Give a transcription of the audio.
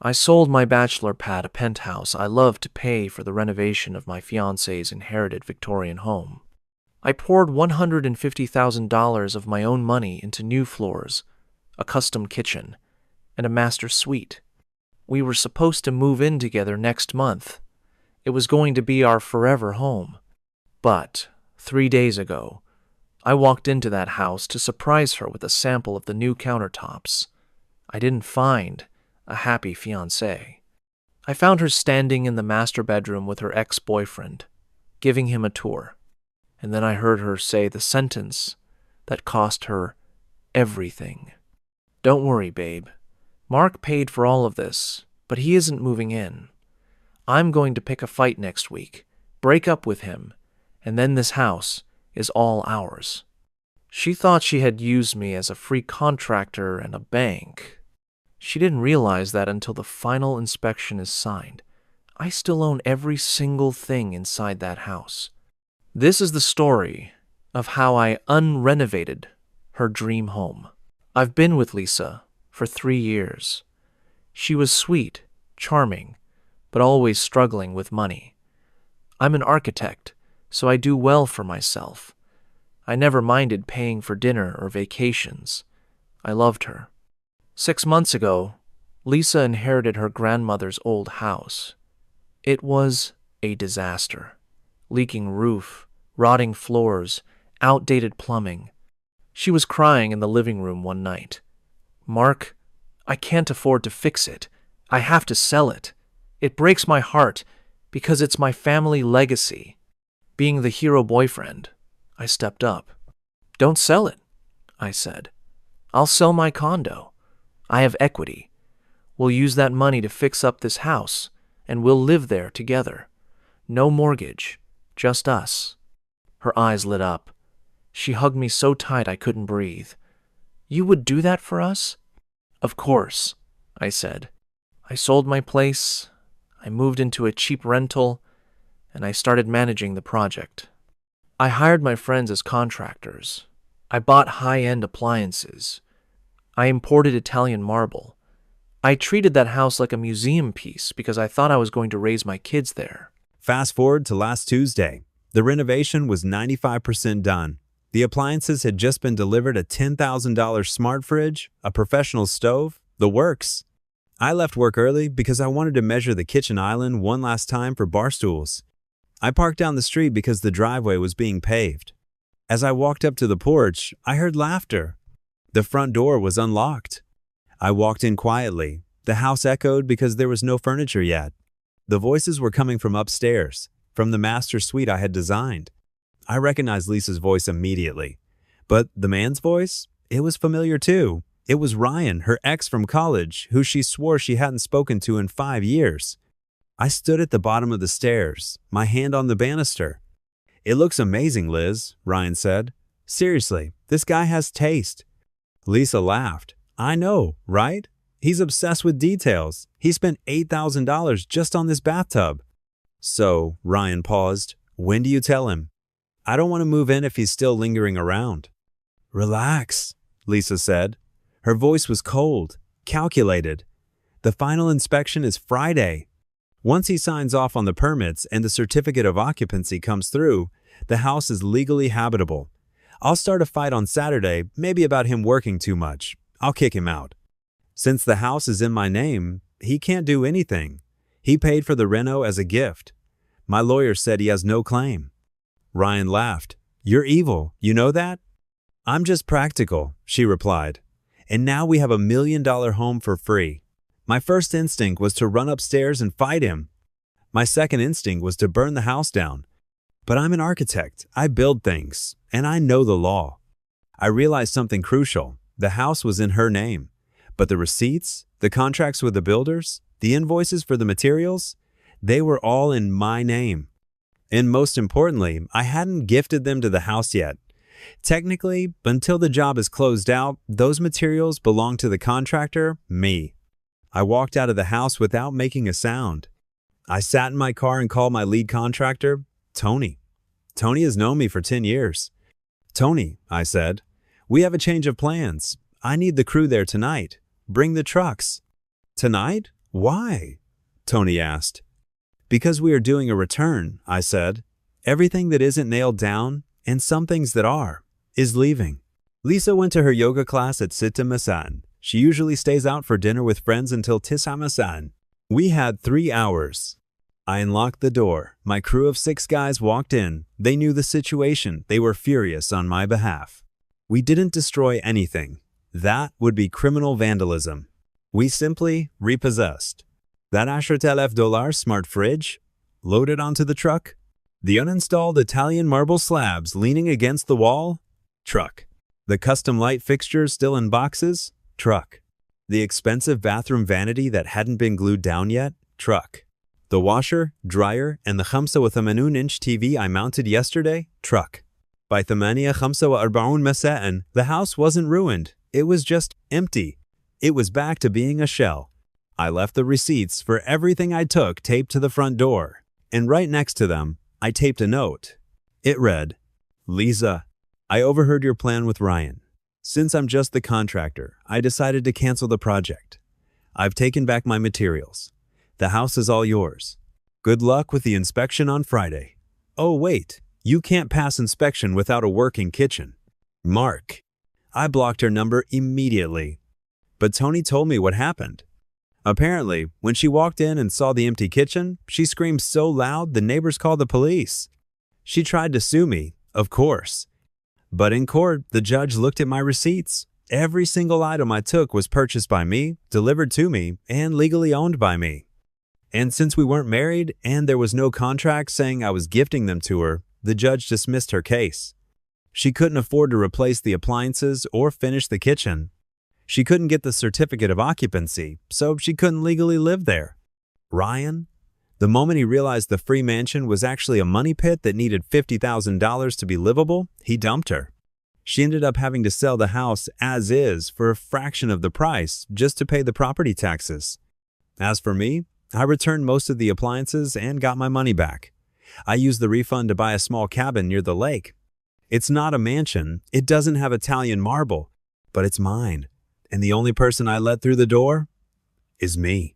I sold my bachelor pad a penthouse I loved to pay for the renovation of my fiancé's inherited Victorian home. I poured $150,000 of my own money into new floors, a custom kitchen, and a master suite. We were supposed to move in together next month. It was going to be our forever home. But 3 days ago, I walked into that house to surprise her with a sample of the new countertops. I didn't find a happy fiancé. I found her standing in the master bedroom with her ex-boyfriend, giving him a tour. And then I heard her say the sentence that cost her everything. "Don't worry, babe. Mark paid for all of this, but he isn't moving in. I'm going to pick a fight next week, break up with him, and then this house is all ours." She thought she had used me as a free contractor and a bank. She didn't realize that until the final inspection is signed, I still own every single thing inside that house. This is the story of how I unrenovated her dream home. I've been with Lisa for 3 years. She was sweet, charming, but always struggling with money. I'm an architect, so I do well for myself. I never minded paying for dinner or vacations. I loved her. 6 months ago, Lisa inherited her grandmother's old house. It was a disaster. Leaking roof, rotting floors, outdated plumbing. She was crying in the living room one night. "Mark, I can't afford to fix it. I have to sell it. It breaks my heart because it's my family legacy." Being the hero boyfriend, I stepped up. "Don't sell it," I said. "I'll sell my condo. I have equity. We'll use that money to fix up this house, and we'll live there together. No mortgage, just us." Her eyes lit up. She hugged me so tight I couldn't breathe. "You would do that for us?" "Of course," I said. I sold my place, I moved into a cheap rental, and I started managing the project. I hired my friends as contractors. I bought high-end appliances. I imported Italian marble. I treated that house like a museum piece because I thought I was going to raise my kids there. Fast forward to last Tuesday. The renovation was 95% done. The appliances had just been delivered: a $10,000 smart fridge, a professional stove, the works. I left work early because I wanted to measure the kitchen island one last time for bar stools. I parked down the street because the driveway was being paved. As I walked up to the porch, I heard laughter. The front door was unlocked. I walked in quietly. The house echoed because there was no furniture yet. The voices were coming from upstairs, from the master suite I had designed. I recognized Lisa's voice immediately. But the man's voice? It was familiar too. It was Ryan, her ex from college, who she swore she hadn't spoken to in 5 years. I stood at the bottom of the stairs, my hand on the banister. "It looks amazing, Liz," Ryan said. "Seriously, this guy has taste." Lisa laughed. "I know, right? He's obsessed with details. He spent $8,000 just on this bathtub." "So," Ryan paused, "when do you tell him?" "I don't want to move in if he's still lingering around." "Relax," Lisa said. Her voice was cold, calculated. "The final inspection is Friday. Once he signs off on the permits and the certificate of occupancy comes through, the house is legally habitable. I'll start a fight on Saturday, maybe about him working too much. I'll kick him out. Since the house is in my name, he can't do anything. He paid for the reno as a gift. My lawyer said he has no claim." Ryan laughed. "You're evil, you know that?" "I'm just practical," she replied. "And now we have $1 million home for free. My first instinct was to run upstairs and fight him. My second instinct was to burn the house down. But I'm an architect. I build things, and I know the law." I realized something crucial. The house was in her name. But the receipts, the contracts with the builders, the invoices for the materials, they were all in my name. And most importantly, I hadn't gifted them to the house yet. Technically, until the job is closed out, those materials belong to the contractor, me. I walked out of the house without making a sound. I sat in my car and called my lead contractor, Tony. Tony has known me for 10 years. "Tony," I said, "we have a change of plans. I need the crew there tonight. Bring the trucks." "Tonight? Why? Tony asked. Because we are doing a return, I said. Everything that isn't nailed down, and some things that are, is leaving. Lisa went to her yoga class at Sita Masan. She usually stays out for dinner with friends until Tisa Masan. We had 3 hours. I unlocked the door. My crew of 6 guys walked in. They knew the situation. They were furious on my behalf. We didn't destroy anything. That would be criminal vandalism. We simply repossessed. That $10,000 smart fridge, loaded onto the truck. The uninstalled Italian marble slabs leaning against the wall, truck. The custom light fixtures still in boxes, truck. The expensive bathroom vanity that hadn't been glued down yet, truck. The washer, dryer, and the 85-inch TV I mounted yesterday, truck. By 45 مساء, the house wasn't ruined. It was just empty. It was back to being a shell. I left the receipts for everything I took taped to the front door. And right next to them, I taped a note. It read, Lisa, I overheard your plan with Ryan. Since I'm just the contractor, I decided to cancel the project. I've taken back my materials. The house is all yours. Good luck with the inspection on Friday. Oh, wait, you can't pass inspection without a working kitchen. Mark. I blocked her number immediately. But Tony told me what happened. Apparently, when she walked in and saw the empty kitchen, she screamed so loud the neighbors called the police. She tried to sue me, of course. But in court, the judge looked at my receipts. Every single item I took was purchased by me, delivered to me, and legally owned by me. And since we weren't married and there was no contract saying I was gifting them to her, the judge dismissed her case. She couldn't afford to replace the appliances or finish the kitchen. She couldn't get the certificate of occupancy, so she couldn't legally live there. Ryan? The moment he realized the free mansion was actually a money pit that needed $50,000 to be livable, he dumped her. She ended up having to sell the house as is for a fraction of the price just to pay the property taxes. As for me, I returned most of the appliances and got my money back. I used the refund to buy a small cabin near the lake. It's not a mansion, it doesn't have Italian marble, but it's mine. And the only person I let through the door is me.